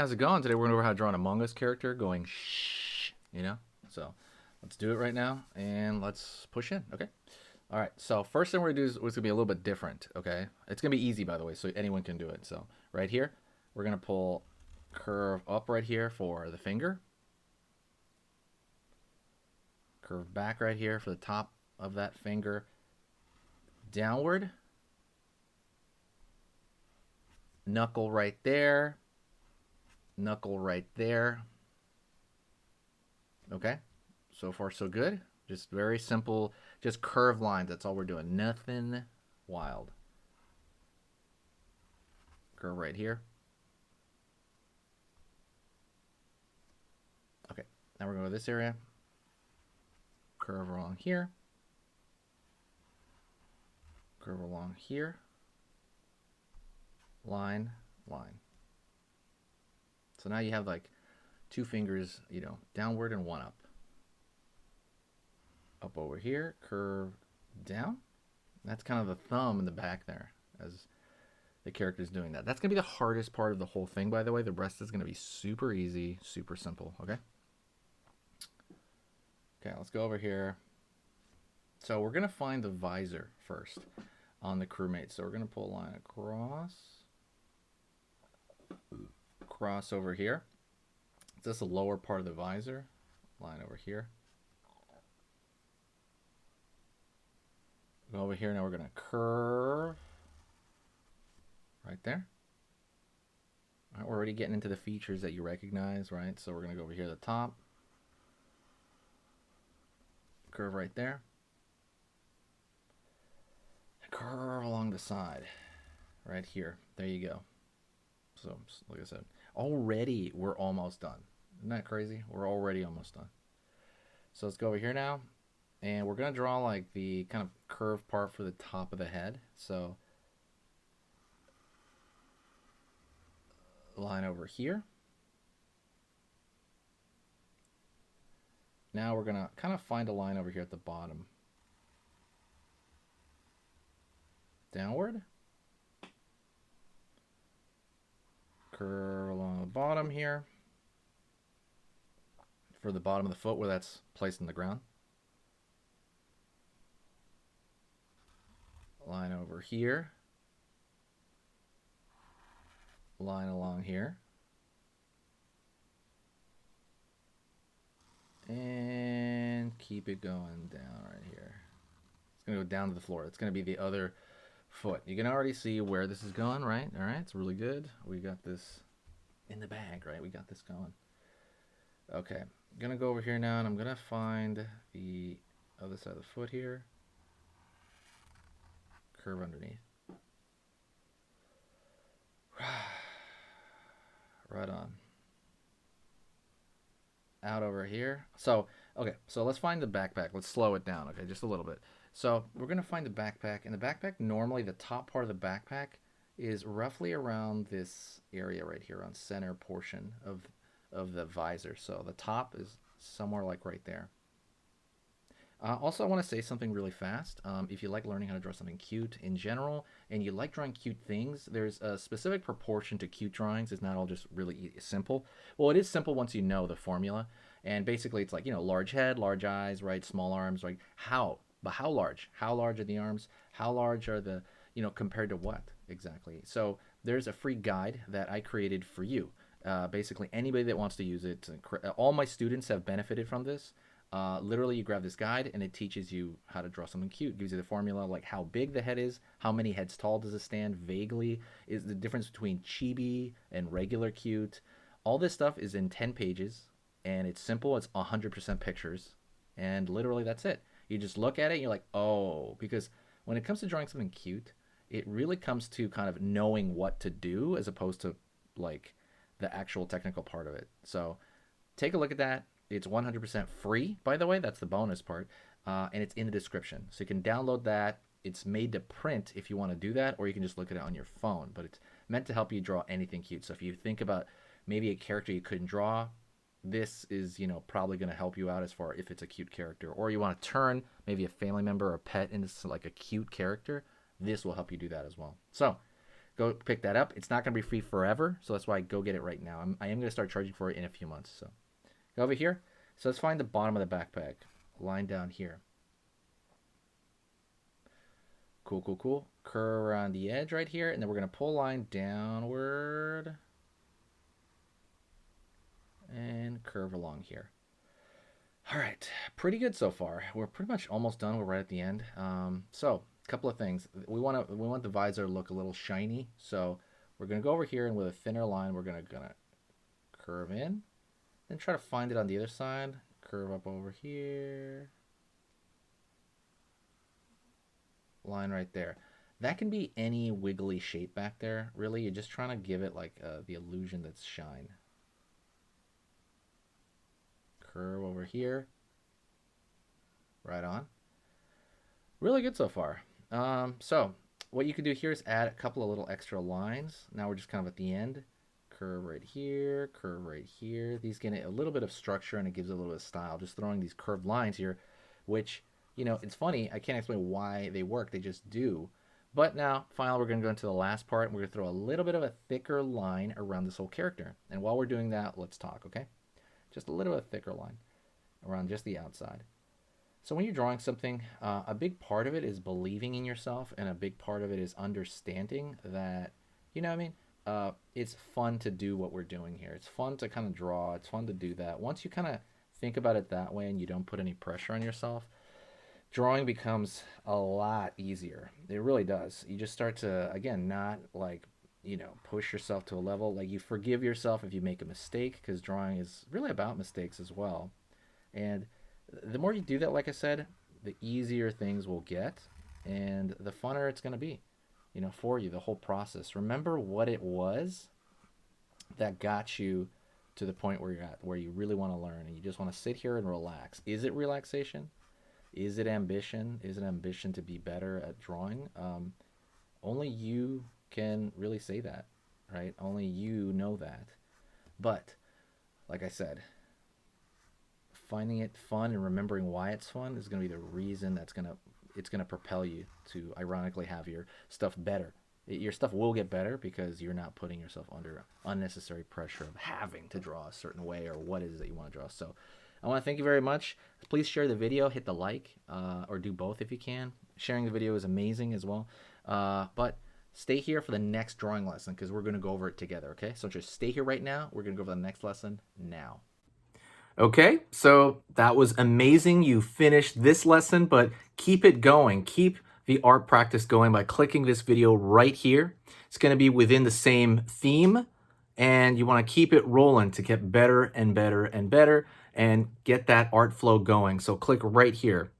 how's it going? Today we're going to go over how to draw an Among Us character going shh, you know? So let's do it right now and let's push in, okay? All right, so first thing we're going to do is it's going to be a little bit different, okay? It's going to be easy, by the way, so anyone can do it. So right here, we're going to pull curve up right here for the finger. Curve back right here for the top of that finger. Downward. Knuckle right there. Knuckle right there. Okay, so far so good. Just very simple, just curved lines. That's all we're doing. Nothing wild. Curve right here. Okay, now we're going to this area. Curve along here. Curve along here. Line, line. So now you have like two fingers, you know, downward and one up. Up over here, curve down. That's kind of the thumb in the back there as the character's doing that. That's going to be the hardest part of the whole thing, by the way. The rest is going to be super easy, super simple, okay? Okay, let's go over here. So we're going to find the visor first on the crewmate. So we're going to pull a line across. Cross over here. It's just the lower part of the visor. Line over here. Go over here. Now we're going to curve right there. All right, we're already getting into the features that you recognize, right? So we're going to go over here to the top. Curve right there. Curve along the side right here. There you go. So like I said, already we're almost done. Isn't that crazy? We're already almost done. So let's go over here now. And we're going to draw like the kind of curved part for the top of the head. So line over here. Now we're going to kind of find a line over here at the bottom. Downward. Curve along the bottom here. For the bottom of the foot where that's placed in the ground. Line over here. Line along here. And keep it going down right here. It's going to go down to the floor. It's going to be the other foot. You can already see where this is going, right? All right, it's really good. We got this in the bag, right? We got this going. Okay, I'm going to go over here now, and I'm going to find the other side of the foot here. Curve underneath. Right on. Out over here. So, okay, so let's find the backpack. Let's slow it down, okay, just a little bit. So we're going to find the backpack. And the backpack, normally the top part of the backpack is roughly around this area right here on center portion of the visor. So the top is somewhere like right there. Also, I want to say something really fast. If you like learning how to draw something cute in general, and you like drawing cute things, there's a specific proportion to cute drawings. It's not all just really simple. Well, it is simple once you know the formula. And basically, it's like, you know, large head, large eyes, right? Small arms, right? But how large? How large are the arms? How large are the, you know, compared to what exactly? So there's a free guide that I created for you. Basically, anybody that wants to use it. All my students have benefited from this. Literally, you grab this guide and it teaches you how to draw something cute. It gives you the formula, like how big the head is, how many heads tall does it stand, vaguely, is the difference between chibi and regular cute. All this stuff is in 10 pages, and it's simple. It's 100% pictures, and literally that's it. You just look at it and you're like, oh, because when it comes to drawing something cute, it really comes to kind of knowing what to do as opposed to like the actual technical part of it. So take a look at that. It's 100% free, by the way. That's the bonus part. And it's in the description. So you can download that. It's made to print if you want to do that, or you can just look at it on your phone. But it's meant to help you draw anything cute. So if you think about maybe a character you couldn't draw, this is, you know, probably going to help you out as far if it's a cute character. Or you want to turn maybe a family member or pet into like a cute character. This will help you do that as well. So go pick that up. It's not going to be free forever, so that's why I go get it right now. I am going to start charging for it in a few months. So go over here. So let's find the bottom of the backpack. Line down here. Cool, cool, cool. Curve around the edge right here, and then we're going to pull a line downward and curve along here. All right, pretty good so far. We're pretty much almost done. We're right at the end. So a couple of things. We want the visor to look a little shiny. So we're gonna go over here, and with a thinner line, we're gonna curve in, then try to find it on the other side. Curve up over here. Line right there. That can be any wiggly shape back there. Really, you're just trying to give it like the illusion that's shine. Curve over here. Right on. Really good so far. So what you can do here is add a couple of little extra lines. Now we're just kind of at the end. Curve right here, curve right here. These get a little bit of structure, and it gives it a little bit of style. Just throwing these curved lines here, which, you know, it's funny. I can't explain why they work. They just do. But now, finally, we're going to go into the last part, and we're going to throw a little bit of a thicker line around this whole character. And while we're doing that, let's talk, okay? Just a little bit thicker line around just the outside. So when you're drawing something, a big part of it is believing in yourself, and a big part of it is understanding that, you know what I mean? It's fun to do what we're doing here. It's fun to kind of draw. It's fun to do that. Once you kind of think about it that way and you don't put any pressure on yourself, drawing becomes a lot easier. It really does. You just start to, again, not like, you know, push yourself to a level. Like, you forgive yourself if you make a mistake, because drawing is really about mistakes as well. And the more you do that, like I said, the easier things will get, and the funner it's going to be, you know, for you, the whole process. Remember what it was that got you to the point where you're at, where you really want to learn, and you just want to sit here and relax. Is it relaxation? Is it ambition? Is it ambition to be better at drawing? Only you can really say that, right? Only you know that. But like I said, finding it fun and remembering why it's fun is going to be the reason that's going to propel you to ironically have your stuff better. Your stuff will get better because you're not putting yourself under unnecessary pressure of having to draw a certain way or what it is that you want to draw. So I want to thank you very much. Please share the video, hit the like, or do both if you can. Sharing the video is amazing as well. But stay here for the next drawing lesson, because we're going to go over it together, okay? So just stay here right now. We're going to go over the next lesson now. Okay, so that was amazing. You finished this lesson, but keep it going. Keep the art practice going by clicking this video right here. It's going to be within the same theme, and you want to keep it rolling to get better and better and better and get that art flow going. So click right here.